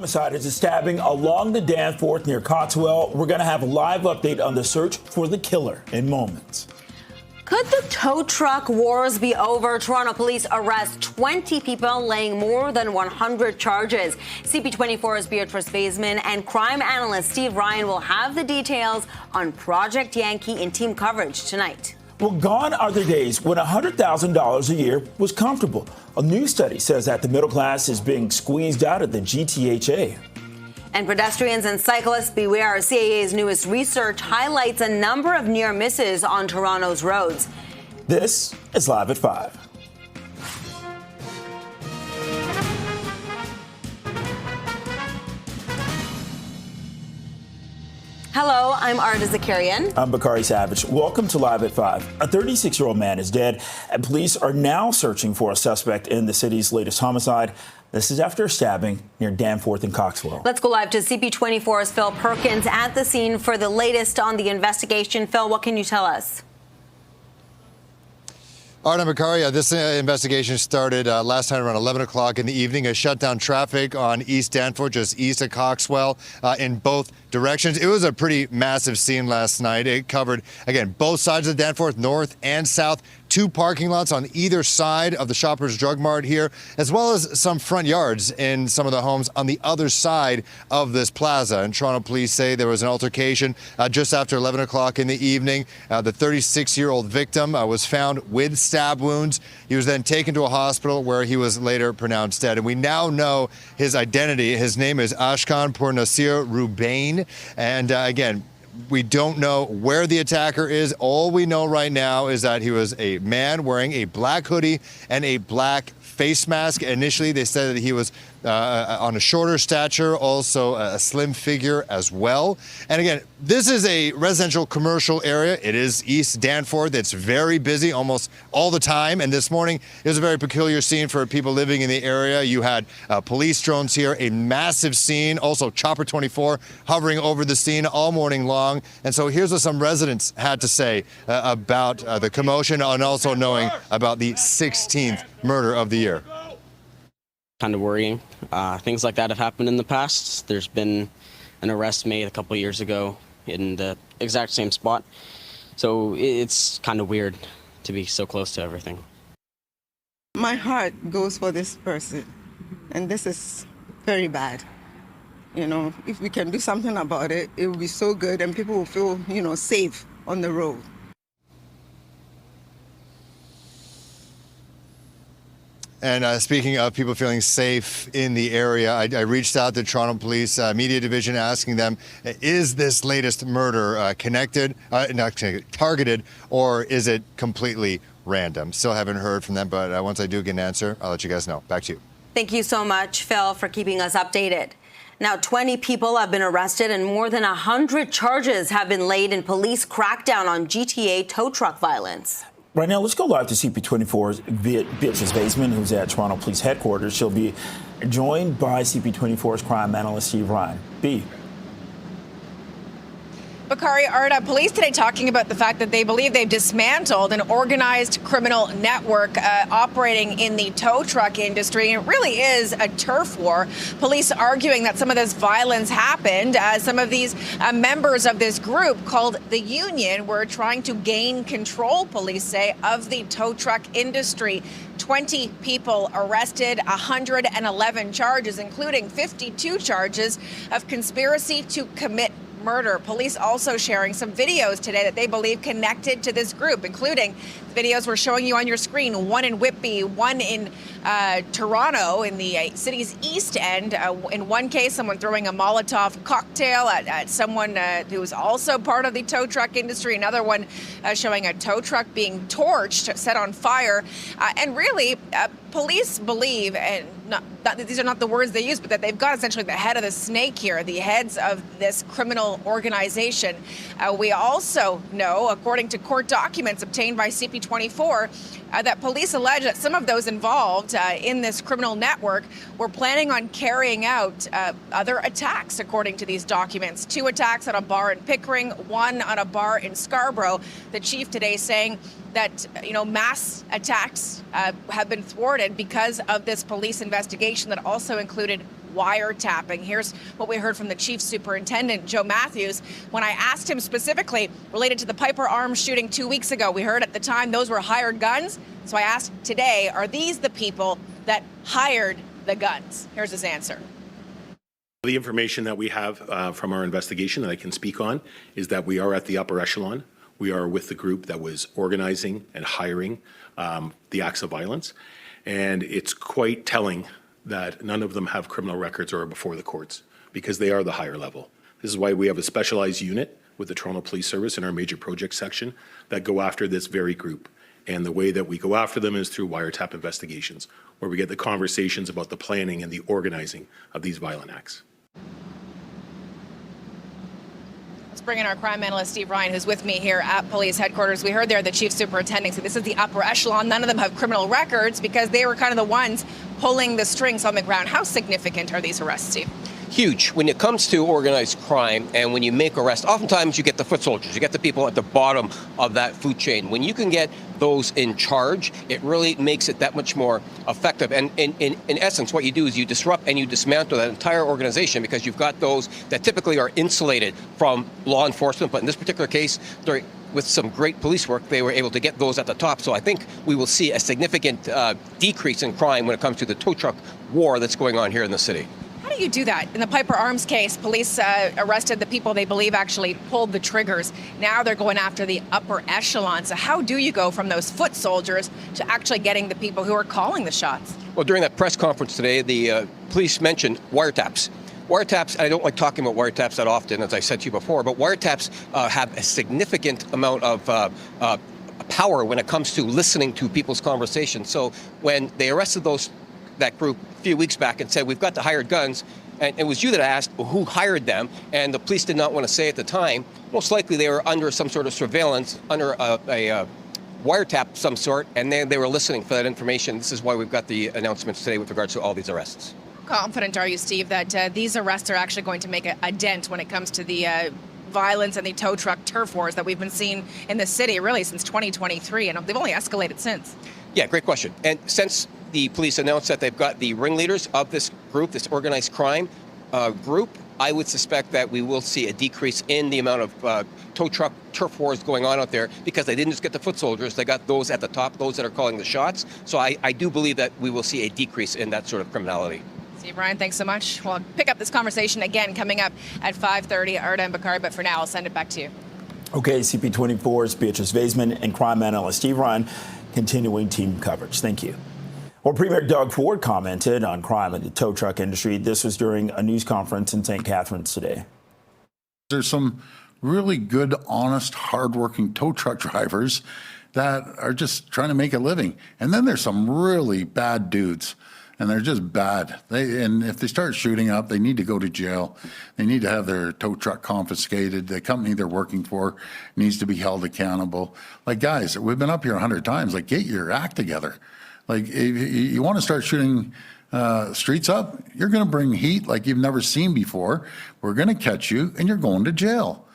Homicide is a stabbing along the Danforth near Cotswell. We're going to have a live update on the search for the killer in moments. Could the tow truck wars be over? Toronto police arrest 20 people laying more than 100 charges. CP24's Beatrice Baseman and crime analyst Steve Ryan will have the details on Project Yankee in team coverage tonight. Well, gone are the days when $100,000 a year was comfortable. A new study says that the middle class is being squeezed out of the GTHA. And pedestrians and cyclists beware. CAA's newest research highlights a number of near misses on Toronto's roads. This is Live at 5. Hello, I'm Arda Zakarian. I'm Bakari Savage. Welcome to Live at 5. A 36-year-old man is dead, and police are now searching for a suspect in the city's latest homicide. This is after a stabbing near Danforth and Coxwell. Let's go live to CP24's Phil Perkins at the scene for the latest on the investigation. Phil, what can you tell us? Arda Bakari, this investigation started last night around 11 o'clock in the evening. It shut down traffic on East Danforth, just east of Coxwell, in both directions. It was a pretty massive scene last night. It covered, again, both sides of Danforth, north and south. 2 parking lots on either side of the Shoppers Drug Mart here, as well as some front yards in some of the homes on the other side of this plaza. And Toronto police say there was an altercation just after 11 o'clock in the evening. The 36-year-old victim was found with stab wounds. He was then taken to a hospital where he was later pronounced dead. And we now know his identity. His name is Ashkan Pournassir Rubain. And again, we don't know where the attacker is. All we know right now is that he was a man wearing a black hoodie and a black face mask. Initially, they said that he was on a shorter stature, also a slim figure as well. And again, this is a residential commercial area. It is East Danforth. It's very busy almost all the time. And this morning, it was a very peculiar scene for people living in the area. You had police drones here, a massive scene, also Chopper 24 hovering over the scene all morning long. And so here's what some residents had to say about the commotion and also knowing about the 16th murder of the year. Kind of worrying. Things like that have happened in the past. There's been an arrest made a couple of years ago in the exact same spot. So it's kind of weird to be so close to everything. My heart goes for this person, and this is very bad. You know, if we can do something about it, it will be so good and people will feel, safe on the road. And speaking of people feeling safe in the area, I reached out to Toronto Police Media Division asking them, is this latest murder not connected, targeted, or is it completely random? Still haven't heard from them, but once I do get an answer, I'll let you guys know. Back to you. Thank you so much, Phil, for keeping us updated. Now, 20 people have been arrested and more than 100 charges have been laid in police crackdown on GTA tow truck violence. Right now, let's go live to CP24's Beatrice Baseman, who's at Toronto Police Headquarters. She'll be joined by CP24's crime analyst, Steve Ryan. B. Bakari, Arda, police today talking about the fact that they believe they've dismantled an organized criminal network operating in the tow truck industry. And it really is a turf war. Police arguing that some of this violence happened. Some of these members of this group called the Union were trying to gain control, police say, of the tow truck industry. 20 people arrested, 111 charges, including 52 charges of conspiracy to commit murder. Police also sharing some videos today that they believe connected to this group, including videos we're showing you on your screen, one in Whitby, one in Toronto in the city's east end. In one case, someone throwing a Molotov cocktail at someone who was also part of the tow truck industry. Another one showing a tow truck being torched, set on fire. And really, police believe, and these are not the words they use, but that they've got essentially the head of the snake here, the heads of this criminal organization. We also know, according to court documents obtained by CP24, that police allege that some of those involved in this criminal network were planning on carrying out other attacks, according to these documents. 2 attacks at a bar in Pickering, 1 on a bar in Scarborough. The chief today saying that, mass attacks have been thwarted because of this police investigation that also included wiretapping. Here's what we heard from the chief superintendent, Joe Matthews, when I asked him specifically related to the Piper Arms shooting 2 weeks ago. We heard at the time those were hired guns. So I asked today, are these the people that hired the guns? Here's his answer. The information that we have from our investigation that I can speak on is that we are at the upper echelon. We are with the group that was organizing and hiring the acts of violence. And it's quite telling that none of them have criminal records or are before the courts because they are the higher level. This is why we have a specialized unit with the Toronto Police Service in our major project section that go after this very group. And the way that we go after them is through wiretap investigations, where we get the conversations about the planning and the organizing of these violent acts. Let's bring in our crime analyst, Steve Ryan, who's with me here at police headquarters. We heard there the chief superintendent say this is the upper echelon. None of them have criminal records because they were kind of the ones pulling the strings on the ground. How significant are these arrests, Steve? Huge. When it comes to organized crime and when you make arrests, oftentimes you get the foot soldiers, you get the people at the bottom of that food chain. When you can get those in charge, it really makes it that much more effective. And in essence, what you do is you disrupt and you dismantle that entire organization because you've got those that typically are insulated from law enforcement. But in this particular case, with some great police work, they were able to get those at the top. So I think we will see a significant decrease in crime when it comes to the tow truck war that's going on here in the city. How do you do that? In the Piper Arms case, police arrested the people they believe actually pulled the triggers. Now they're going after the upper echelon. So how do you go from those foot soldiers to actually getting the people who are calling the shots? Well, during that press conference today, the police mentioned wiretaps. Wiretaps, I don't like talking about wiretaps that often, as I said to you before, but wiretaps have a significant amount of power when it comes to listening to people's conversations. So when they arrested that group a few weeks back and said, we've got the hired guns, and it was you that asked who hired them, and the police did not want to say at the time. Most likely they were under some sort of surveillance, under a wiretap of some sort, and they were listening for that information. This is why we've got the announcements today with regards to all these arrests. Confident are you, Steve, that these arrests are actually going to make a dent when it comes to the violence and the tow truck turf wars that we've been seeing in the city really since 2023, and they've only escalated since? Yeah, great question. And since the police announced that they've got the ringleaders of this group, this organized crime group, I would suspect that we will see a decrease in the amount of tow truck turf wars going on out there because they didn't just get the foot soldiers, they got those at the top, those that are calling the shots. So I do believe that we will see a decrease in that sort of criminality. Steve Ryan, thanks so much. We'll pick up this conversation again coming up at 5:30. Arda and Bakari, but for now, I'll send it back to you. Okay, CP24's Beatrice Vaisman and crime analyst Steve Ryan continuing team coverage. Thank you. Well, Premier Doug Ford commented on crime in the tow truck industry. This was during a news conference in St. Catharines today. There's some really good, honest, hardworking tow truck drivers that are just trying to make a living. And then there's some really bad dudes, and they're just bad. And if they start shooting up, they need to go to jail. They need to have their tow truck confiscated. The company they're working for needs to be held accountable. Like, guys, we've been up here 100 times. Like, get your act together. Like, if you want to start shooting streets up, you're going to bring heat like you've never seen before. We're going to catch you, and you're going to jail.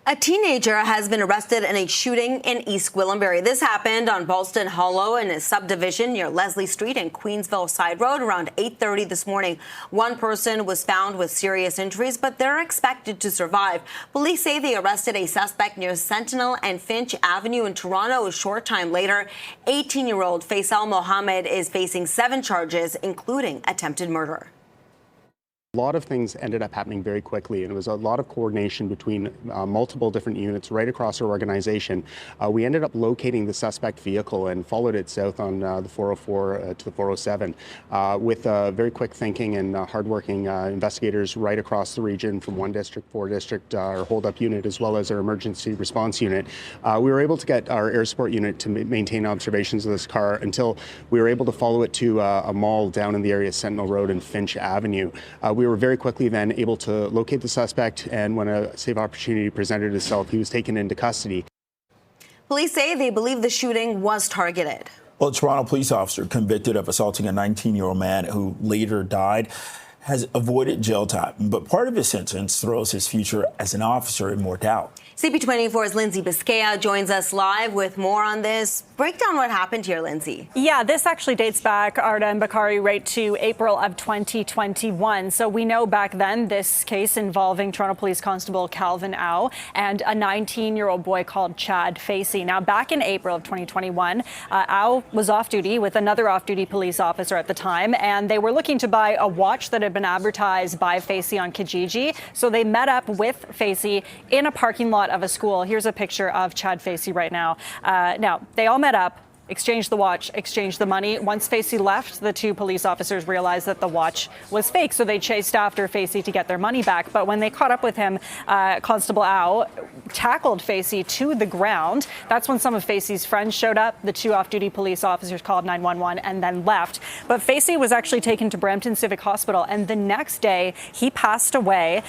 A teenager has been arrested in a shooting in East Gwillimbury. This happened on Ballston Hollow in a subdivision near Leslie Street and Queensville Side Road around 8:30 this morning. One person was found with serious injuries, but they're expected to survive. Police say they arrested a suspect near Sentinel and Finch Avenue in Toronto a short time later. 18-year-old Faisal Mohammed is facing 7 charges, including attempted murder. A lot of things ended up happening very quickly, and it was a lot of coordination between multiple different units right across our organization. We ended up locating the suspect vehicle and followed it south on the 404 to the 407 with very quick thinking and hardworking investigators right across the region from 1 district, 4 district, our hold-up unit, as well as our emergency response unit. We were able to get our air support unit to maintain observations of this car until we were able to follow it to a mall down in the area, Sentinel Road and Finch Avenue. We were very quickly then able to locate the suspect, and when a safe opportunity presented itself, he was taken into custody. Police say they believe the shooting was targeted. Well, a Toronto police officer convicted of assaulting a 19-year-old man who later died. has avoided jail time, but part of his sentence throws his future as an officer in more doubt. CP24's Lindsay Biscaya joins us live with more on this. Break down what happened here, Lindsay. Yeah, this actually dates back, Arda and Bakari, right to April of 2021. So we know back then this case involving Toronto Police Constable Calvin Au and a 19-year-old boy called Chad Facey. Now, back in April of 2021, Au was off duty with another off-duty police officer at the time, and they were looking to buy a watch that had been advertised by Facey on Kijiji. So they met up with Facey in a parking lot of a school. Here's a picture of Chad Facey right now. Now, they all met up, exchanged the watch, exchanged the money. Once Facey left, the two police officers realized that the watch was fake, so they chased after Facey to get their money back. But when they caught up with him, Constable Au tackled Facey to the ground. That's when some of Facey's friends showed up. The two off-duty police officers called 911 and then left. But Facey was actually taken to Brampton Civic Hospital, and the next day he passed away.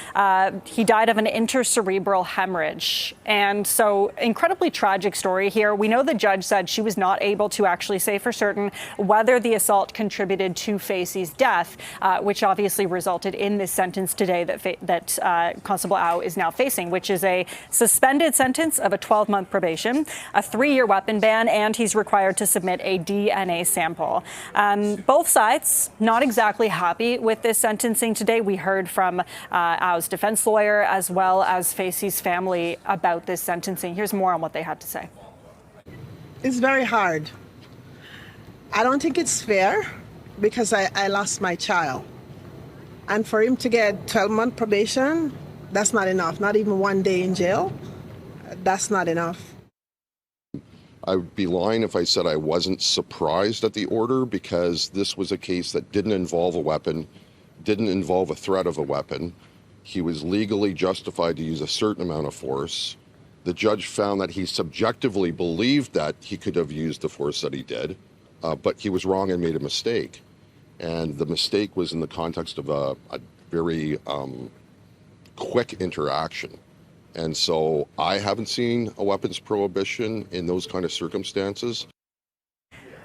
He died of an intercerebral hemorrhage. And so, incredibly tragic story here. We know the judge said she was not able to actually say for certain whether the assault contributed to Facey's death, which obviously resulted in this sentence today that Constable Au is now facing, which is a suspended sentence of a 12-month probation, a 3-year weapon ban, and he's required to submit a DNA sample. Both sides not exactly happy with this sentencing today. We heard from Au's defense lawyer as well as Facey's family about this sentencing. Here's more on what they had to say. It's very hard. I don't think it's fair because I lost my child. And for him to get 12-month probation, that's not enough. Not even 1 day in jail. That's not enough. I would be lying if I said I wasn't surprised at the order, because this was a case that didn't involve a weapon, didn't involve a threat of a weapon. He was legally justified to use a certain amount of force. The judge found that he subjectively believed that he could have used the force that he did, but he was wrong and made a mistake. And the mistake was in the context of a very quick interaction. And so I haven't seen a weapons prohibition in those kind of circumstances.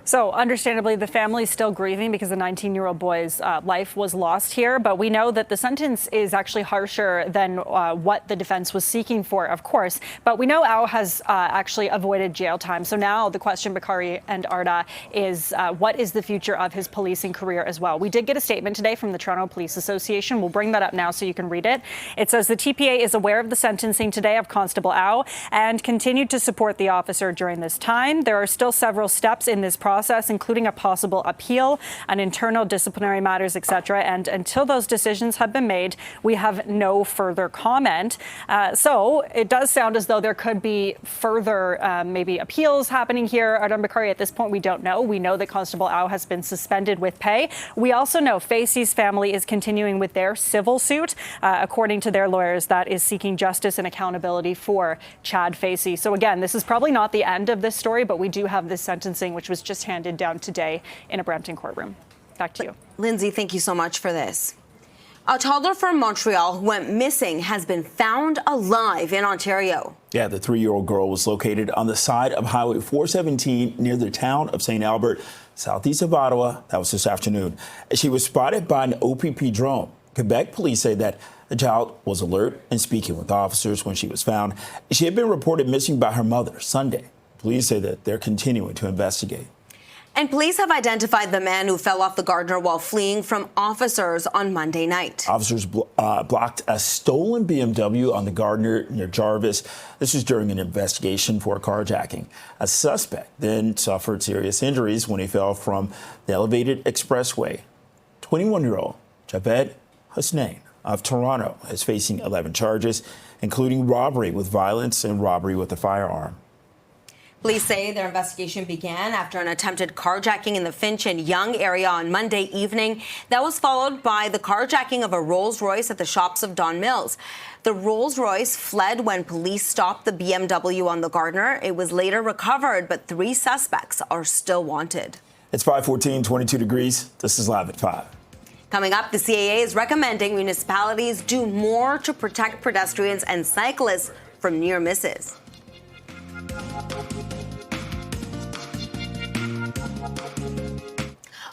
So understandably, the family's still grieving because the 19-year-old boy's life was lost here. But we know that the sentence is actually harsher than what the defense was seeking for, of course. But we know Au has actually avoided jail time. So now the question, Bakari and Arda, is what is the future of his policing career as well? We did get a statement today from the Toronto Police Association. We'll bring that up now so you can read it. It says the TPA is aware of the sentencing today of Constable Au and continued to support the officer during this time. There are still several steps in this process, including a possible appeal, an internal disciplinary matters, etc. And until those decisions have been made, we have no further comment. So it does sound as though there could be further maybe appeals happening here. Arden Bakari, at this point, we don't know. We know that Constable Au has been suspended with pay. We also know Facey's family is continuing with their civil suit, according to their lawyers, that is seeking justice and accountability for Chad Facey. So again, this is probably not the end of this story, but we do have this sentencing, which was just handed down today in a Brampton courtroom. Back to you. Lindsay, thank you so much for this. A toddler from Montreal who went missing has been found alive in Ontario. Yeah, the 3-year-old girl was located on the side of Highway 417 near the town of St. Albert, southeast of Ottawa. That was this afternoon. She was spotted by an OPP drone. Quebec police say that the child was alert and speaking with officers when she was found. She had been reported missing by her mother Sunday. Police say that they're continuing to investigate. And police have identified the man who fell off the Gardiner while fleeing from officers on Monday night. Officers blocked a stolen BMW on the Gardiner near Jarvis. This was during an investigation for carjacking. A suspect then suffered serious injuries when he fell from the elevated expressway. 21-year-old Javed Hussain of Toronto is facing 11 charges, including robbery with violence and robbery with a firearm. Police say their investigation began after an attempted carjacking in the Finch and Yonge area on Monday evening. That was followed by the carjacking of a Rolls-Royce at the shops of Don Mills. The Rolls-Royce fled when police stopped the BMW on the Gardiner. It was later recovered, but 3 suspects are still wanted. It's 5:14, 22 degrees. This is Live at 5. Coming up, the CAA is recommending municipalities do more to protect pedestrians and cyclists from near misses.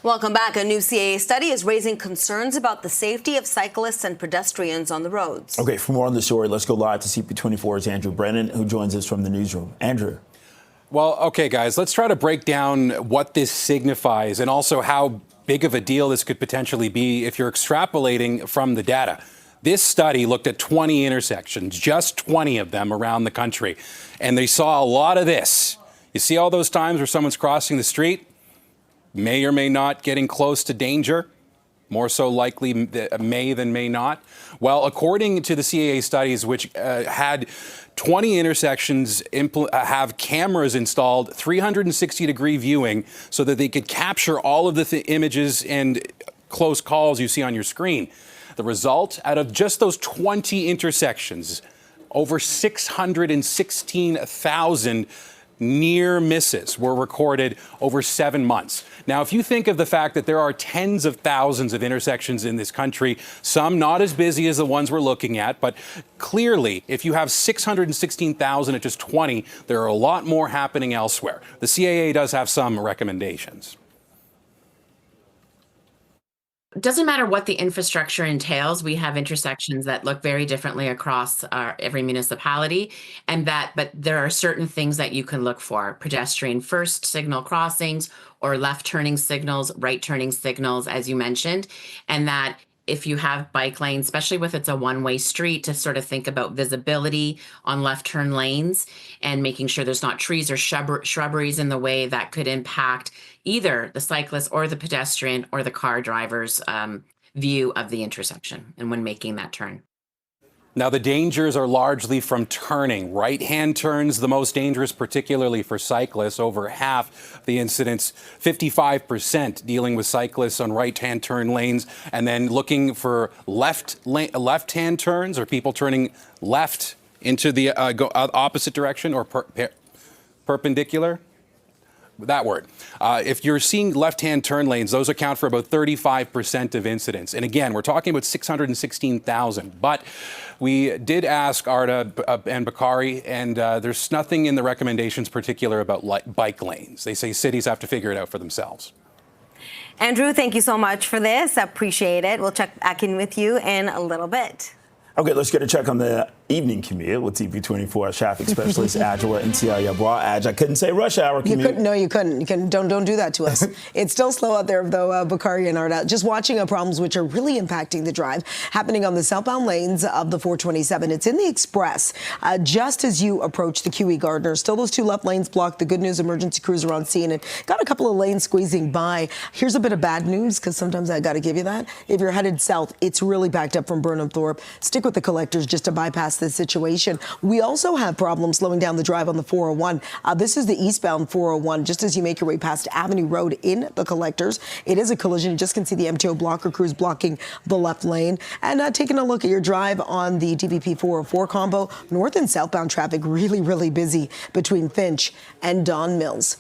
Welcome back. A new CAA study is raising concerns about the safety of cyclists and pedestrians on the roads. Okay, for more on the story, let's go live to CP24's Andrew Brennan, who joins us from the newsroom. Andrew. Well, okay, guys, let's try to break down what this signifies and also how big of a deal this could potentially be if you're extrapolating from the data. This study looked at 20 intersections, just 20 of them around the country, and they saw a lot of this. You see all those times where someone's crossing the street, may or may not getting close to danger, more so likely may than may not. Well, according to the CAA studies, which had 20 intersections have cameras installed, 360-degree viewing, so that they could capture all of the images and close calls you see on your screen. The result, out of just those 20 intersections, over 616,000 near misses were recorded over 7 months. Now, if you think of the fact that there are tens of thousands of intersections in this country, some not as busy as the ones we're looking at, but clearly, if you have 616,000 at just 20, there are a lot more happening elsewhere. The CAA does have some recommendations. It doesn't matter what the infrastructure entails. We have intersections that look very differently across every municipality, but there are certain things that you can look for: pedestrian first signal crossings, or left turning signals, right turning signals, as you mentioned, and that if you have bike lanes, especially if it's a one-way street, to sort of think about visibility on left turn lanes and making sure there's not trees or shrubberies in the way that could impact either the cyclist or the pedestrian or the car driver's view of the intersection and when making that turn. Now, the dangers are largely from turning. Right-hand turns, the most dangerous, particularly for cyclists. Over half of the incidents, 55% dealing with cyclists on right-hand turn lanes. And then looking for left-hand turns, or people turning left into the opposite direction, or perpendicular. That word. If you're seeing left-hand turn lanes, those account for about 35% of incidents. And again, we're talking about 616,000. But we did ask Arda and Bakari, and there's nothing in the recommendations particular about bike lanes. They say cities have to figure it out for themselves. Andrew, thank you so much for this. I appreciate it. We'll check back in with you in a little bit. Okay, let's get a check on the evening commute with CP24 traffic specialist Angela Aj. I couldn't say rush hour commute. You couldn't. No, you couldn't. Don't do that to us. It's still slow out there, though, Bakari and Arda. Just watching problems which are really impacting the drive happening on the southbound lanes of the 427. It's in the Express, just as you approach the QE Gardiner. Still those two left lanes blocked. The good news, emergency crews are on scene and got a couple of lanes squeezing by. Here's a bit of bad news, because sometimes I got to give you that. If you're headed south, it's really backed up from Burnham Thorpe. Stick with the collectors just to bypass this situation. We also have problems slowing down the drive on the 401. This is the eastbound 401, just as you make your way past Avenue Road in the collectors. It is a collision. You just can see the MTO blocker crews blocking the left lane. And taking a look at your drive on the DVP 404 combo, north and southbound traffic really busy between Finch and Don Mills.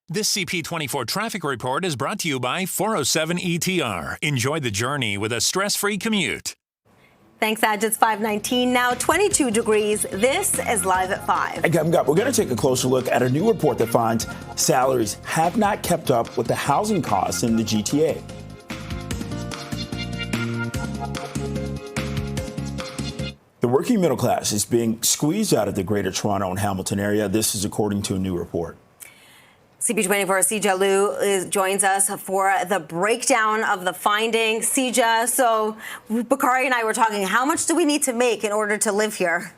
This CP24 traffic report is brought to you by 407 ETR. Enjoy the journey with a stress-free commute. Thanks, Aj. It's 5:19 now, 22 degrees. This is Live at 5. Hey, coming up, we're going to take a closer look at a new report that finds salaries have not kept up with the housing costs in the GTA. The working middle class is being squeezed out of the Greater Toronto and Hamilton area. This is according to a new report. CP24 Sija Liu joins us for the breakdown of the findings. Sija, so Bakari and I were talking, how much do we need to make in order to live here?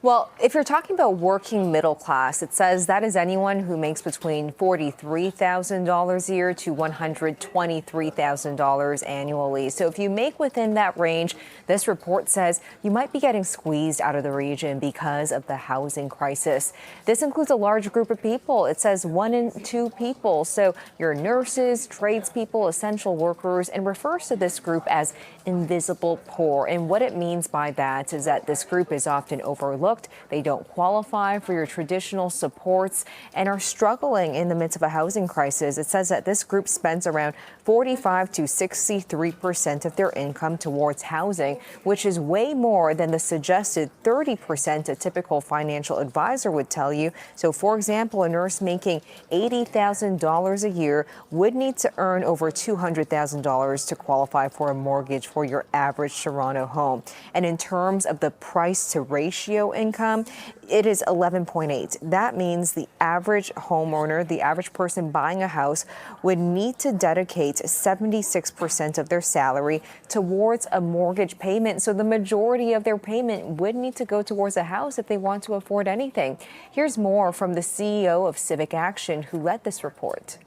Well, if you're talking about working middle class, it says that is anyone who makes between $43,000 a year to $123,000 annually. So if you make within that range, this report says you might be getting squeezed out of the region because of the housing crisis. This includes a large group of people. It says 1 in 2 people. So your nurses, tradespeople, essential workers, and refers to this group as invisible poor. And what it means by that is that this group is often overlooked overlooked. They don't qualify for your traditional supports and are struggling in the midst of a housing crisis. It says that this group spends around 45 to 63% of their income towards housing, which is way more than the suggested 30% a typical financial advisor would tell you. So, for example, a nurse making $80,000 a year would need to earn over $200,000 to qualify for a mortgage for your average Toronto home. And in terms of the price to ratio income, it is 11.8. That means the average homeowner, the average person buying a house, would need to dedicate 76% of their salary towards a mortgage payment. So the majority of their payment would need to go towards a house if they want to afford anything. Here's more from the CEO of Civic Action, who led this report.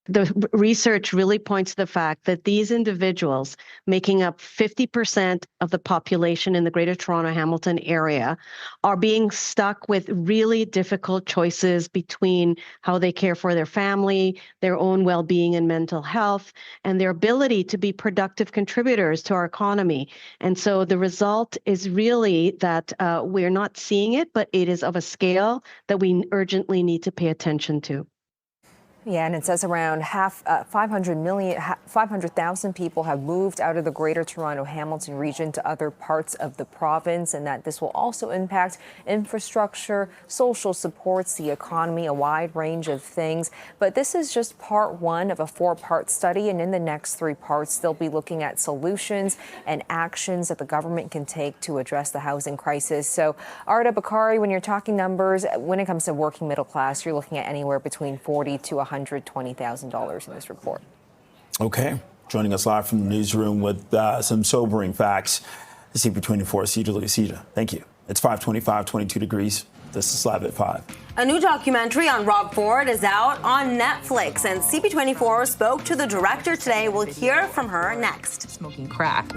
The research really points to the fact that these individuals, making up 50% of the population in the Greater Toronto Hamilton area, are being stuck with really difficult choices between how they care for their family, their own well-being and mental health, and their ability to be productive contributors to our economy. And so the result is really that we're not seeing it, but it is of a scale that we urgently need to pay attention to. Yeah, and it says around 500,000 people have moved out of the Greater Toronto Hamilton region to other parts of the province, and that this will also impact infrastructure, social supports, the economy, a wide range of things. But this is just part one of a 4-part study, and in the next 3 parts, they'll be looking at solutions and actions that the government can take to address the housing crisis. So, Arda Bakari, when you're talking numbers, when it comes to working middle class, you're looking at anywhere between $40,000 to $120,000 in this report. Okay. Joining us live from the newsroom with some sobering facts, CP24, Cedar Lucida. Thank you. It's 5:25, 22 degrees. This is Live at 5. A new documentary on Rob Ford is out on Netflix, and CP24 spoke to the director today. We'll hear from her next. Smoking crack.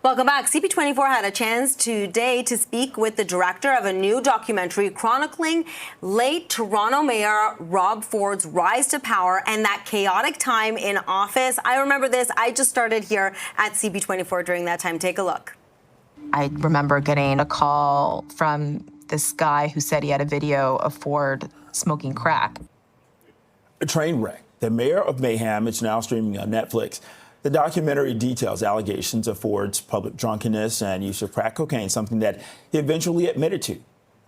Welcome back. CP24 had a chance today to speak with the director of a new documentary chronicling late Toronto Mayor Rob Ford's rise to power and that chaotic time in office. I remember this. I just started here at CP24 during that time. Take a look. I remember getting a call from this guy who said he had a video of Ford smoking crack. A train wreck. The Mayor of Mayhem is now streaming on Netflix. The documentary details allegations of Ford's public drunkenness and use of crack cocaine, something that he eventually admitted to.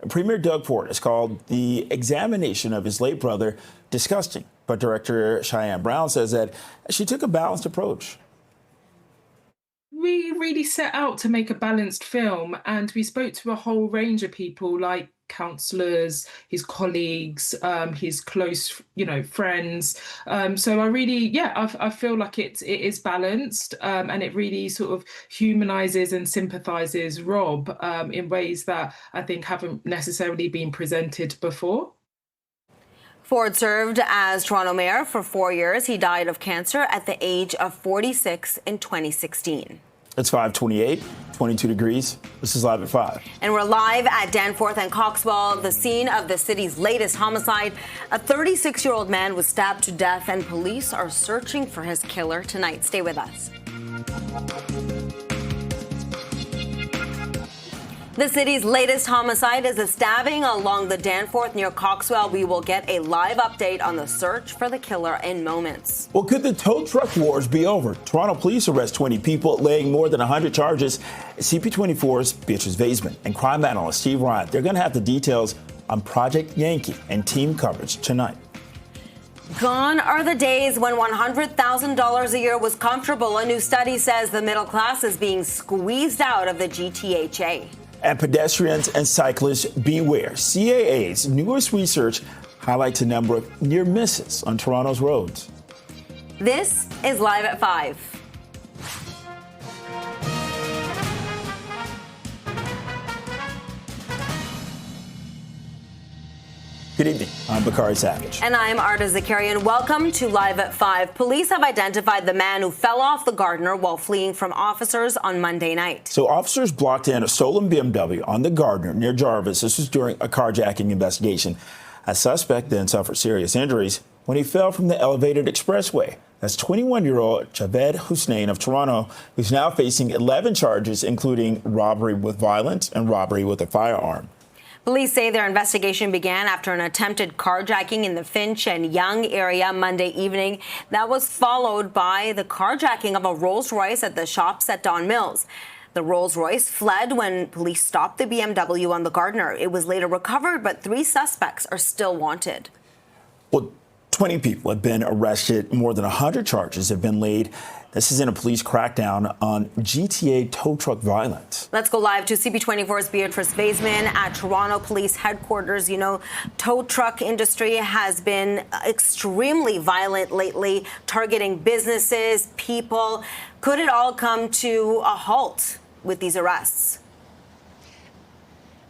Premier Doug Ford has called the examination of his late brother disgusting, but director Cheyenne Brown says that she took a balanced approach. We really set out to make a balanced film, and we spoke to a whole range of people like councillors, his colleagues, his close, friends. So I really, I feel like it is balanced, and it really sort of humanizes and sympathizes Rob in ways that I think haven't necessarily been presented before. Ford served as Toronto Mayor for 4 years. He died of cancer at the age of 46 in 2016. It's 5:28, 22 degrees. This is Live at 5. And we're live at Danforth and Coxwell, the scene of the city's latest homicide. A 36-year-old man was stabbed to death, and police are searching for his killer tonight. Stay with us. The city's latest homicide is a stabbing along the Danforth near Coxwell. We will get a live update on the search for the killer in moments. Well, could the tow truck wars be over? Toronto police arrest 20 people, laying more than 100 charges. CP24's Beatrice Vaisman and crime analyst Steve Ryan, they're going to have the details on Project Yankee and team coverage tonight. Gone are the days when $100,000 a year was comfortable. A new study says the middle class is being squeezed out of the GTHA. And pedestrians and cyclists, beware. CAA's newest research highlights a number of near misses on Toronto's roads. This is Live at 5. Good evening. I'm Bakari Savage. And I'm Arda Zakarian. Welcome to Live at 5. Police have identified the man who fell off the Gardiner while fleeing from officers on Monday night. So officers blocked in a stolen BMW on the Gardiner near Jarvis. This was during a carjacking investigation. A suspect then suffered serious injuries when he fell from the elevated expressway. That's 21-year-old Javed Hussein of Toronto, who's now facing 11 charges, including robbery with violence and robbery with a firearm. Police say their investigation began after an attempted carjacking in the Finch and Yonge area Monday evening. That was followed by the carjacking of a Rolls-Royce at the shops at Don Mills. The Rolls-Royce fled when police stopped the BMW on the Gardiner. It was later recovered, but 3 suspects are still wanted. Well, 20 people have been arrested. More than 100 charges have been laid. This is in a police crackdown on GTA tow truck violence. Let's go live to CP24's Beatrice Vaisman at Toronto Police Headquarters. You know, tow truck industry has been extremely violent lately, targeting businesses, people. Could it all come to a halt with these arrests?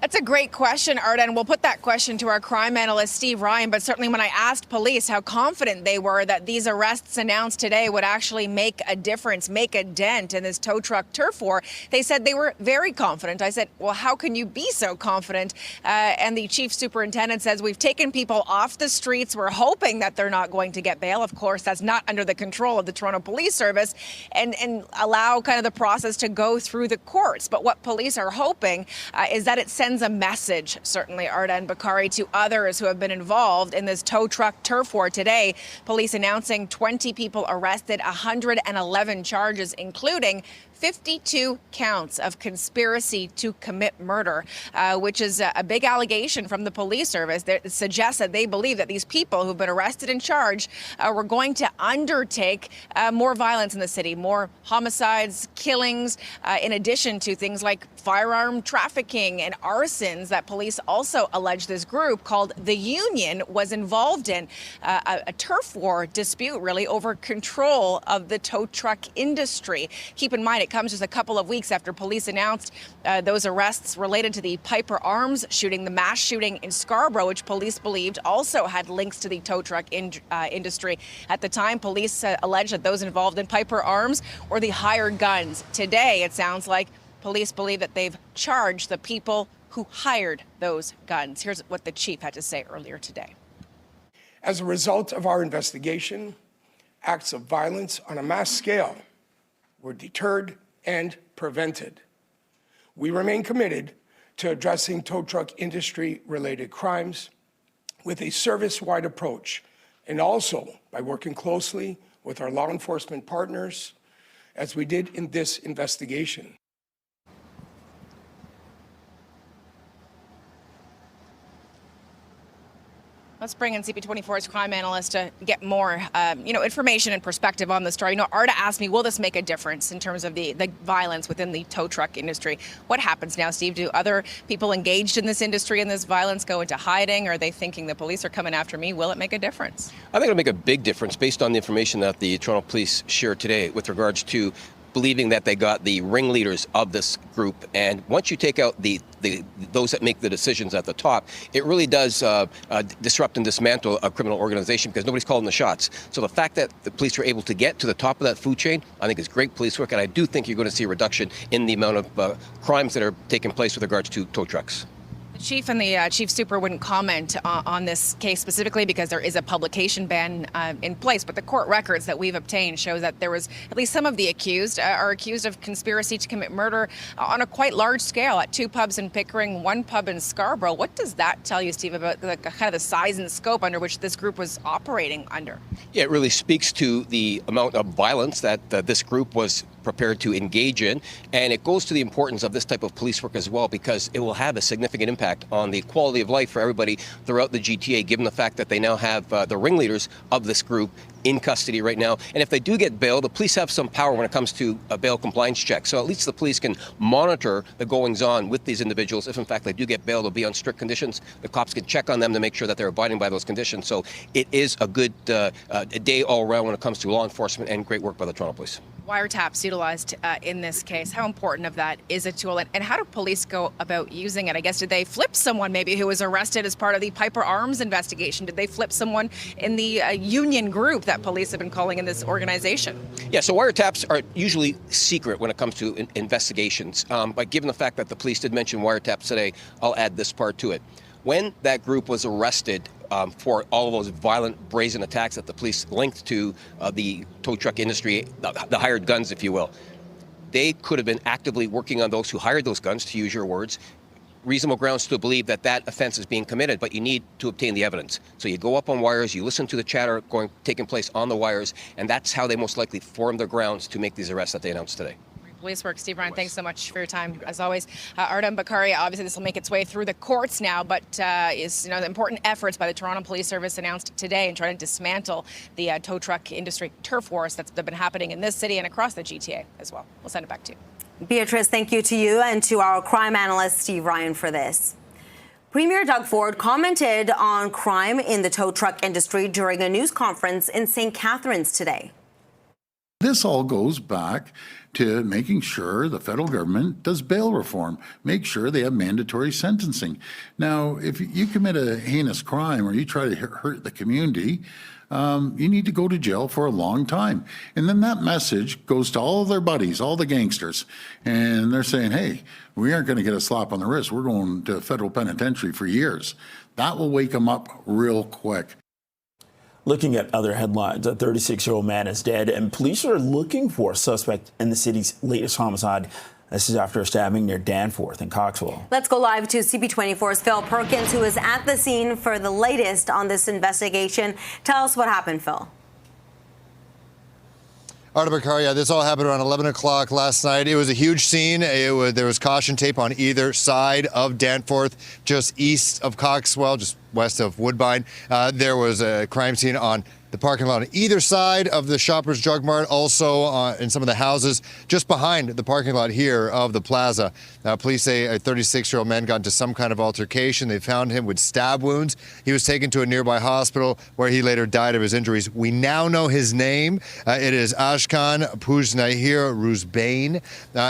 That's a great question, Arden. We'll put that question to our crime analyst, Steve Ryan. But certainly when I asked police how confident they were that these arrests announced today would actually make a difference, make a dent in this tow truck turf war, they said they were very confident. I said, well, how can you be so confident? And the chief superintendent says, we've taken people off the streets. We're hoping that they're not going to get bail. Of course, that's not under the control of the Toronto Police Service, and allow kind of the process to go through the courts. But what police are hoping is that it sends a message, certainly, Arda and Bakari, to others who have been involved in this tow truck turf war. Today, police announcing 20 people arrested, 111 charges, including 52 counts of conspiracy to commit murder, which is a big allegation from the police service that suggests that they believe that these people who've been arrested and charged were going to undertake more violence in the city, more homicides, killings, in addition to things like firearm trafficking and arsons that police also allege this group called the Union was involved in. A turf war dispute, really, over control of the tow truck industry. Keep in mind, it comes just a couple of weeks after police announced those arrests related to the Piper Arms shooting, the mass shooting in Scarborough, which police believed also had links to the tow truck industry. At the time, police alleged that those involved in Piper Arms were the hired guns. Today, it sounds like police believe that they've charged the people who hired those guns. Here's what the chief had to say earlier today. As a result of our investigation, acts of violence on a mass scale were deterred and prevented. We remain committed to addressing tow truck industry-related crimes with a service-wide approach, and also by working closely with our law enforcement partners, as we did in this investigation. Let's bring in CP24's crime analyst to get more, information and perspective on the story. Arda asked me, will this make a difference in terms of the violence within the tow truck industry? What happens now, Steve? Do other people engaged in this industry and this violence go into hiding? Are they thinking the police are coming after me? Will it make a difference? I think it'll make a big difference based on the information that the Toronto Police shared today with regards to believing that they got the ringleaders of this group. And once you take out those that make the decisions at the top, it really does disrupt and dismantle a criminal organization because nobody's calling the shots. So the fact that the police were able to get to the top of that food chain, I think is great police work. And I do think you're going to see a reduction in the amount of crimes that are taking place with regards to tow trucks. The chief and the chief super wouldn't comment on this case specifically because there is a publication ban in place. But the court records that we've obtained show that there was at least some of the accused are accused of conspiracy to commit murder on a quite large scale at 2 pubs in Pickering, 1 pub in Scarborough. What does that tell you, Steve, about the kind of the size and scope under which this group was operating under? Yeah, it really speaks to the amount of violence that this group was prepared to engage in. And it goes to the importance of this type of police work as well, because it will have a significant impact on the quality of life for everybody throughout the GTA, given the fact that they now have the ringleaders of this group in custody right now. And if they do get bail, the police have some power when it comes to a bail compliance check. So at least the police can monitor the goings on with these individuals. If in fact they do get bail, they'll be on strict conditions. The cops can check on them to make sure that they're abiding by those conditions. So it is a good day all around when it comes to law enforcement, and great work by the Toronto Police. Wiretaps utilized in this case. How important of that is a tool, and how do police go about using it? I guess, did they flip someone maybe who was arrested as part of the Piper Arms investigation? Did they flip someone in the union group that police have been calling in this organization? Yeah, so wiretaps are usually secret when it comes to investigations. But given the fact that the police did mention wiretaps today, I'll add this part to it. When that group was arrested for all of those violent, brazen attacks that the police linked to the tow truck industry, the hired guns, if you will, they could have been actively working on those who hired those guns, to use your words. Reasonable grounds to believe that that offense is being committed, but you need to obtain the evidence. So you go up on wires, you listen to the chatter taking place on the wires, and that's how they most likely form their grounds to make these arrests that they announced today. Police work. Steve Ryan, thanks so much for your time, as always. Artem Bakari, obviously this will make its way through the courts now, but is the important efforts by the Toronto Police Service announced today in trying to dismantle the tow truck industry turf wars that's been happening in this city and across the GTA as well. We'll send it back to you. Beatrice, thank you to you and to our crime analyst, Steve Ryan, for this. Premier Doug Ford commented on crime in the tow truck industry during a news conference in St. Catharines today. This all goes back to making sure the federal government does bail reform, make sure they have mandatory sentencing. Now, if you commit a heinous crime or you try to hurt the community, you need to go to jail for a long time. And then that message goes to all of their buddies, all the gangsters, and they're saying, hey, we aren't going to get a slap on the wrist. We're going to federal penitentiary for years. That will wake them up real quick. Looking at other headlines, a 36-year-old man is dead, and police are looking for a suspect in the city's latest homicide. This is after a stabbing near Danforth in Coxwell. Let's go live to CP24's Phil Perkins, who is at the scene for the latest on this investigation. Tell us what happened, Phil. Artem Bakari, this all happened around 11 o'clock last night. It was a huge scene. There was caution tape on either side of Danforth, just east of Coxwell, just west of Woodbine. There was a crime scene on the parking lot on either side of the Shoppers Drug Mart, also in some of the houses just behind the parking lot here of the plaza. Police say a 36-year-old man got into some kind of altercation. They found him with stab wounds. He was taken to a nearby hospital where he later died of his injuries. We now know his name. It is Ashkan Puznahir Ruzbain.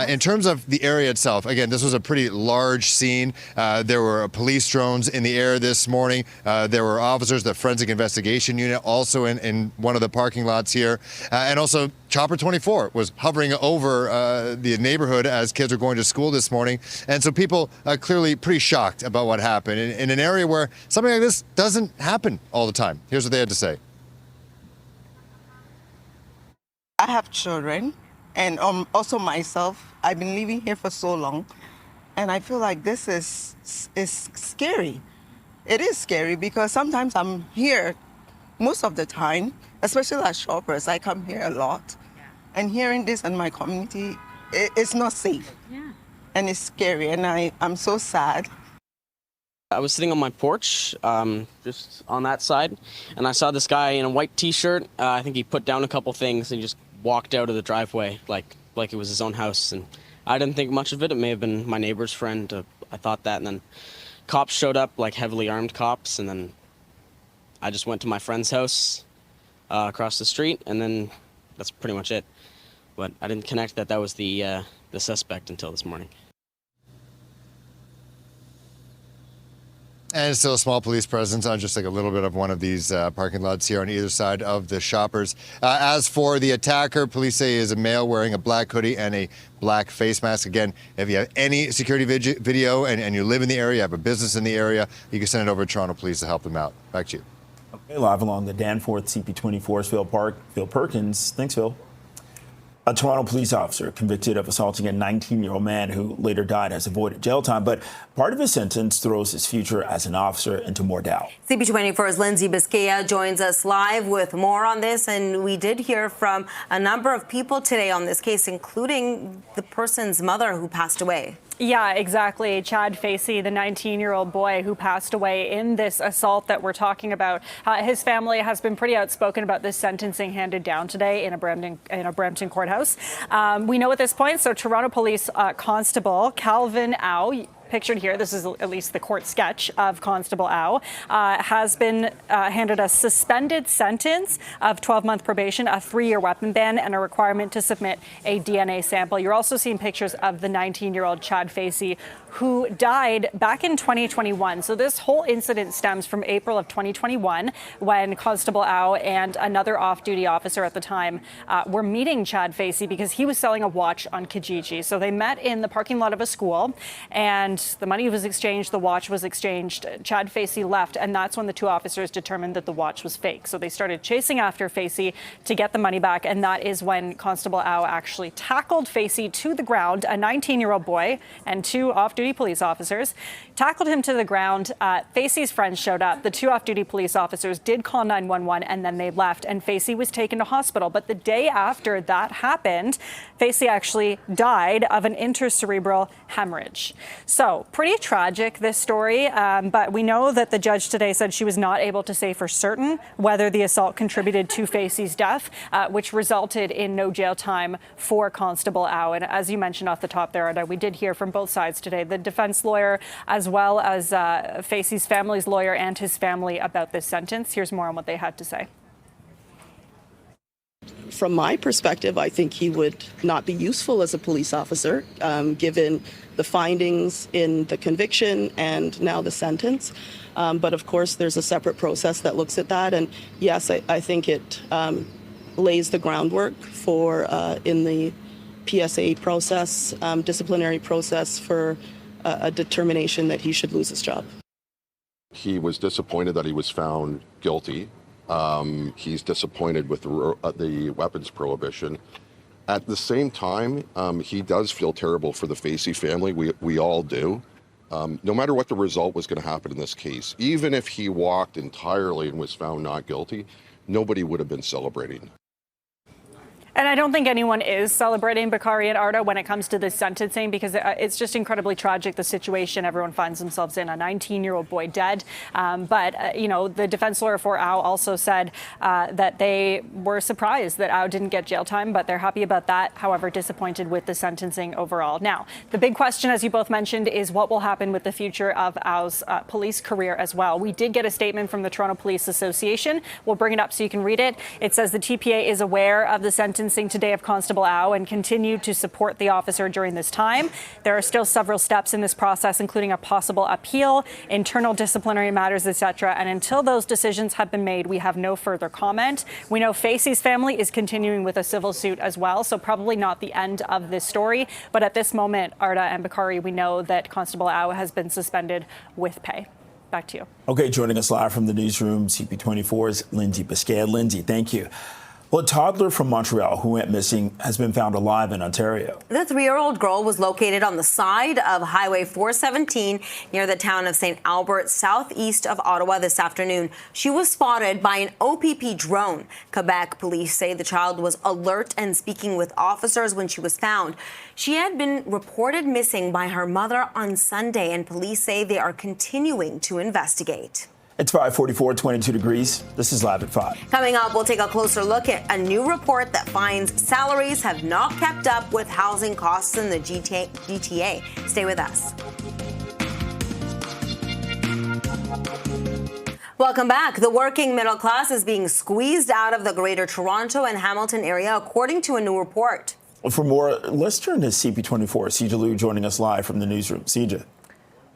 In terms of the area itself, again, this was a pretty large scene. There were police drones in the air this morning. There were officers, the Forensic Investigation Unit, also in one of the parking lots here. And also Chopper 24 was hovering over the neighborhood as kids were going to school this morning. And so people clearly pretty shocked about what happened in an area where something like this doesn't happen all the time. Here's what they had to say. I have children and also myself. I've been living here for so long, and I feel like this is scary. It is scary because sometimes I'm here most of the time, especially as shoppers. I come here a lot, and hearing this in my community, it's not safe. Yeah. And it's scary, and I'm so sad. I was sitting on my porch, just on that side, and I saw this guy in a white T-shirt. I think he put down a couple things and just walked out of the driveway like it was his own house. And I didn't think much of it. It may have been my neighbor's friend. I thought that, and then cops showed up, like heavily armed cops, and then I just went to my friend's house across the street, and then that's pretty much it. But I didn't connect that was the suspect until this morning. And still a small police presence on just like a little bit of one of these parking lots here on either side of the Shoppers. As for the attacker, police say he is a male wearing a black hoodie and a black face mask. Again, if you have any security video and you live in the area, you have a business in the area, you can send it over to Toronto Police to help them out. Back to you. Okay, live along the Danforth CP24's Phil Perkins. Thanks, Phil. A Toronto police officer convicted of assaulting a 19-year-old man who later died has avoided jail time, but part of his sentence throws his future as an officer into more doubt. CP24's Lindsay Biscaya joins us live with more on this, and we did hear from a number of people today on this case, including the person's mother who passed away. Yeah, exactly. Chad Facey, the 19-year-old boy who passed away in this assault that we're talking about. His family has been pretty outspoken about this sentencing handed down today in a Brampton courthouse. We know at this point, so Toronto Police Constable Calvin Au, pictured here, this is at least the court sketch of Constable Au, has been handed a suspended sentence of 12-month probation, a 3-year weapon ban, and a requirement to submit a DNA sample. You're also seeing pictures of the 19-year-old Chad Facey, who died back in 2021. So this whole incident stems from April of 2021, when Constable Au and another off-duty officer at the time were meeting Chad Facey because he was selling a watch on Kijiji. So they met in the parking lot of a school, and happened. The money was exchanged, the watch was exchanged. Chad Facey left, and that's when the two officers determined that the watch was fake. So they started chasing after Facey to get the money back, and that is when Constable Au actually tackled Facey to the ground. A 19-year-old boy and two off-duty police officers tackled him to the ground. Facey's friends showed up. The two off-duty police officers did call 911, and then they left, and Facey was taken to hospital. But the day after that happened, Facey actually died of an intracerebral hemorrhage. So pretty tragic, this story, but we know that the judge today said she was not able to say for certain whether the assault contributed to Facey's death, which resulted in no jail time for Constable Au. And as you mentioned off the top there, Arda, we did hear from both sides today, the defense lawyer as well as Facey's family's lawyer and his family about this sentence. Here's more on what they had to say. From my perspective, I think he would not be useful as a police officer, given the findings in the conviction and now the sentence. But of course, there's a separate process that looks at that. And yes, I think it lays the groundwork for, in the PSA process, disciplinary process, for a determination that he should lose his job. He was disappointed that he was found guilty. He's disappointed with the weapons prohibition. At the same time, he does feel terrible for the Facey family. We all do. No matter what the result was going to happen in this case, even if he walked entirely and was found not guilty, nobody would have been celebrating. And I don't think anyone is celebrating, Bakari and Arda, when it comes to this sentencing, because it's just incredibly tragic, the situation everyone finds themselves in. A 19-year-old boy dead. But the defense lawyer for Au also said that they were surprised that Au didn't get jail time, but they're happy about that. However, disappointed with the sentencing overall. Now, the big question, as you both mentioned, is what will happen with the future of Au's police career as well. We did get a statement from the Toronto Police Association. We'll bring it up so you can read it. It says the TPA is aware of the sentencing today of Constable Au and continue to support the officer during this time. There are still several steps in this process, including a possible appeal, internal disciplinary matters, etc. And until those decisions have been made, we have no further comment. We know Facey's family is continuing with a civil suit as well, so probably not the end of this story. But at this moment, Arda and Bakari, we know that Constable Au has been suspended with pay. Back to you. Okay, joining us live from the newsroom, CP24's Lindsay Biscay. Lindsay, thank you. Well, a toddler from Montreal who went missing has been found alive in Ontario. The 3-year-old girl was located on the side of Highway 417 near the town of St. Albert, southeast of Ottawa this afternoon. She was spotted by an OPP drone. Quebec police say the child was alert and speaking with officers when she was found. She had been reported missing by her mother on Sunday, and police say they are continuing to investigate. It's 5:44, 22 degrees. This is Live at 5. Coming up, we'll take a closer look at a new report that finds salaries have not kept up with housing costs in the GTA. Stay with us. Welcome back. The working middle class is being squeezed out of the Greater Toronto and Hamilton area, according to a new report. For more, let's turn to CP24. Sija Liu joining us live from the newsroom. Sija.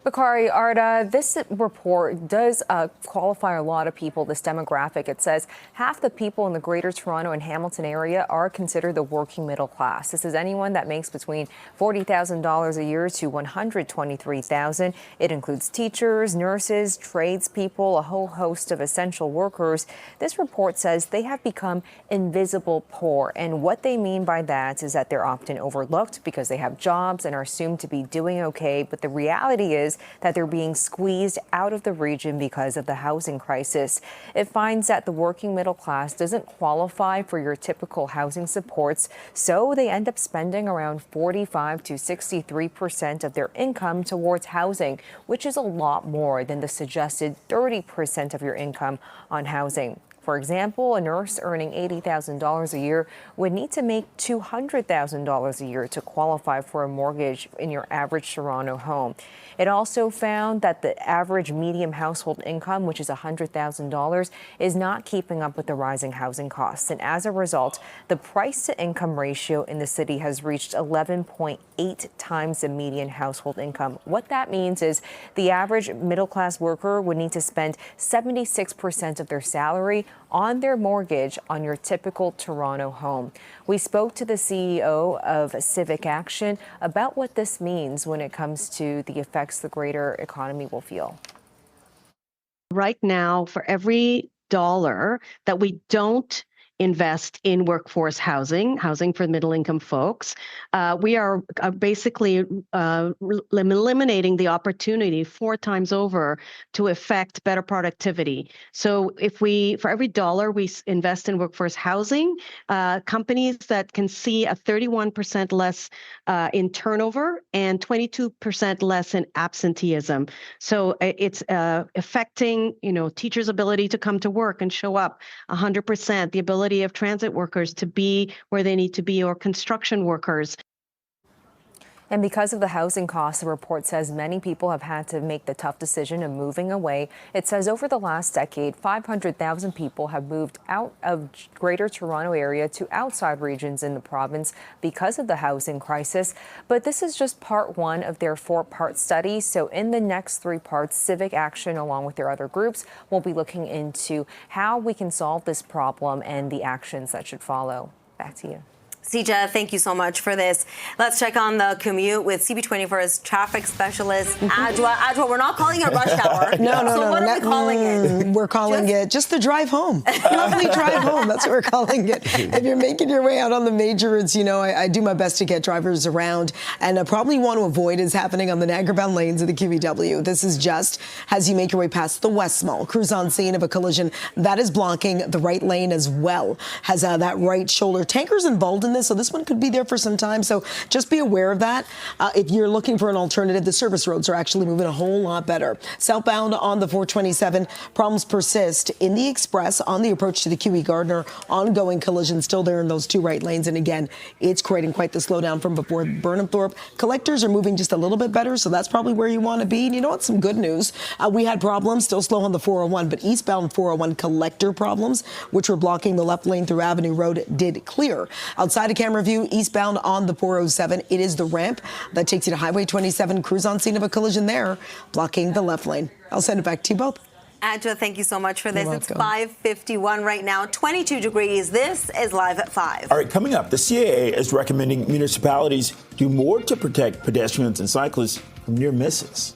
Bakari, Arda, this report does qualify a lot of people, this demographic. It says half the people in the Greater Toronto and Hamilton area are considered the working middle class. This is anyone that makes between $40,000 a year to $123,000. It includes teachers, nurses, tradespeople, a whole host of essential workers. This report says they have become invisible poor. And what they mean by that is that they're often overlooked because they have jobs and are assumed to be doing okay. But the reality is that they're being squeezed out of the region because of the housing crisis. It finds that the working middle class doesn't qualify for your typical housing supports, so they end up spending around 45 to 63% of their income towards housing, which is a lot more than the suggested 30% of your income on housing. For example, a nurse earning $80,000 a year would need to make $200,000 a year to qualify for a mortgage in your average Toronto home. It also found that the average median household income, which is $100,000, is not keeping up with the rising housing costs. And as a result, the price-to-income ratio in the city has reached 11.8 times the median household income. What that means is the average middle-class worker would need to spend 76% of their salary on their mortgage on your typical Toronto home. We spoke to the CEO of Civic Action about what this means when it comes to the effects the greater economy will feel. Right now, for every dollar that we don't invest in workforce housing for middle-income folks, we are basically eliminating the opportunity 4 times over to affect better productivity. So for every dollar we invest in workforce housing, companies that can see a 31% less in turnover and 22% less in absenteeism. So it's affecting, teachers' ability to come to work and show up 100%, the ability of transit workers to be where they need to be, or construction workers. And because of the housing costs, the report says many people have had to make the tough decision of moving away. It says over the last decade, 500,000 people have moved out of Greater Toronto area to outside regions in the province because of the housing crisis. But this is just part 1 of their 4-part study. So in the next 3 parts, Civic Action, along with their other groups, will be looking into how we can solve this problem and the actions that should follow. Back to you. Sija, thank you so much for this. Let's check on the commute with CP24's traffic specialist, Adwa. Adwa, we're not calling it rush hour. No. What are we calling it? We're calling it just the drive home. Lovely drive home. That's what we're calling it. If you're making your way out on the major routes, I do my best to get drivers around. And probably you want to avoid is happening on the Niagara-bound lanes of the QEW. This is just as you make your way past the West Mall. Crews on scene of a collision that is blocking the right lane as well. Has that right shoulder. Tankers involved in this, so this one could be there for some time. So just be aware of that. If you're looking for an alternative, the service roads are actually moving a whole lot better. Southbound on the 427, problems persist in the Express on the approach to the QE Gardiner. Ongoing collision still there in those 2 right lanes. And again, it's creating quite the slowdown from before Burnhamthorpe. Collectors are moving just a little bit better, so that's probably where you want to be. And you know what? Some good news. We had problems, still slow on the 401, but eastbound 401 collector problems, which were blocking the left lane through Avenue Road, did clear. Outside of camera view, eastbound on the 407, it is the ramp that takes you to Highway 27. Crews on scene of a collision there, blocking the left lane. I'll send it back to you both. Adwa, thank you so much for this. You're It's welcome. 5:51 right now, 22 degrees. This is Live at 5. All right, coming up, the CAA is recommending municipalities do more to protect pedestrians and cyclists from near misses.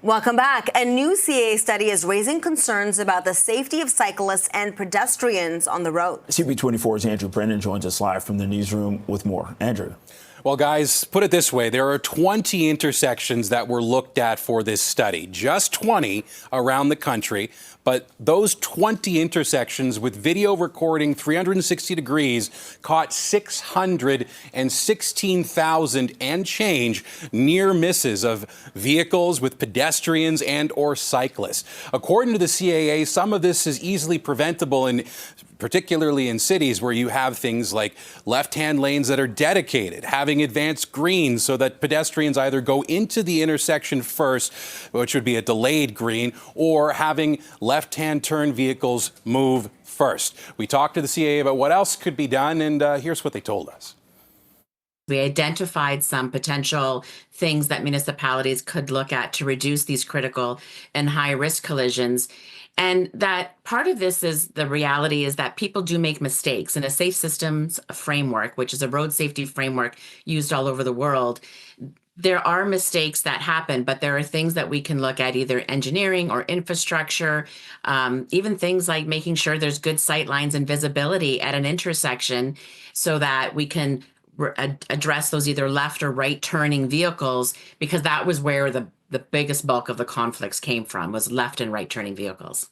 Welcome back. A new CAA study is raising concerns about the safety of cyclists and pedestrians on the road. CP24's Andrew Brennan joins us live from the newsroom with more. Andrew. Well, guys, put it this way. There are 20 intersections that were looked at for this study, just 20 around the country. But those 20 intersections with video recording 360 degrees caught 616,000 and change near misses of vehicles with pedestrians and or cyclists. According to the CAA, some of this is easily preventable, and particularly in cities where you have things like left-hand lanes that are dedicated, having advanced greens so that pedestrians either go into the intersection first, which would be a delayed green, or having left-hand turn vehicles move first. We talked to the CAA about what else could be done, and here's what they told us. We identified some potential things that municipalities could look at to reduce these critical and high-risk collisions. And that part of this is the reality is that people do make mistakes. In a safe systems framework, which is a road safety framework used all over the world, there are mistakes that happen, but there are things that we can look at, either engineering or infrastructure, even things like making sure there's good sight lines and visibility at an intersection so that we can address those either left or right turning vehicles, because that was where the biggest bulk of the conflicts came from, was left and right turning vehicles.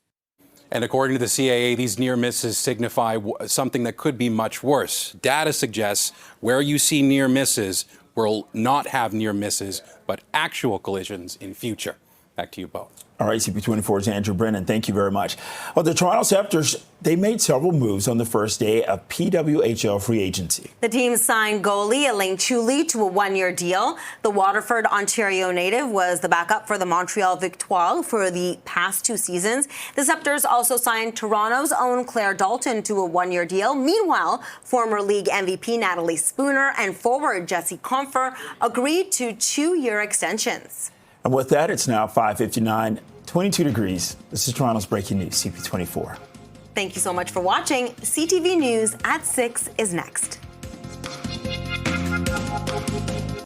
And according to the CAA, these near misses signify something that could be much worse. Data suggests where you see near misses will not have near misses, but actual collisions in future. Back to you both. All right, CP24's Andrew Brennan, thank you very much. Well, the Toronto Scepters, they made several moves on the first day of PWHL free agency. The team signed goalie Elaine Chuli to a 1-year deal. The Waterford, Ontario native was the backup for the Montreal Victoire for the past 2 seasons. The Scepters also signed Toronto's own Claire Dalton to a 1-year deal. Meanwhile, former league MVP Natalie Spooner and forward Jesse Comfer agreed to 2-year extensions. And with that, it's now 5:59, 22 degrees. This is Toronto's breaking news, CP24. Thank you so much for watching. CTV News at 6 is next.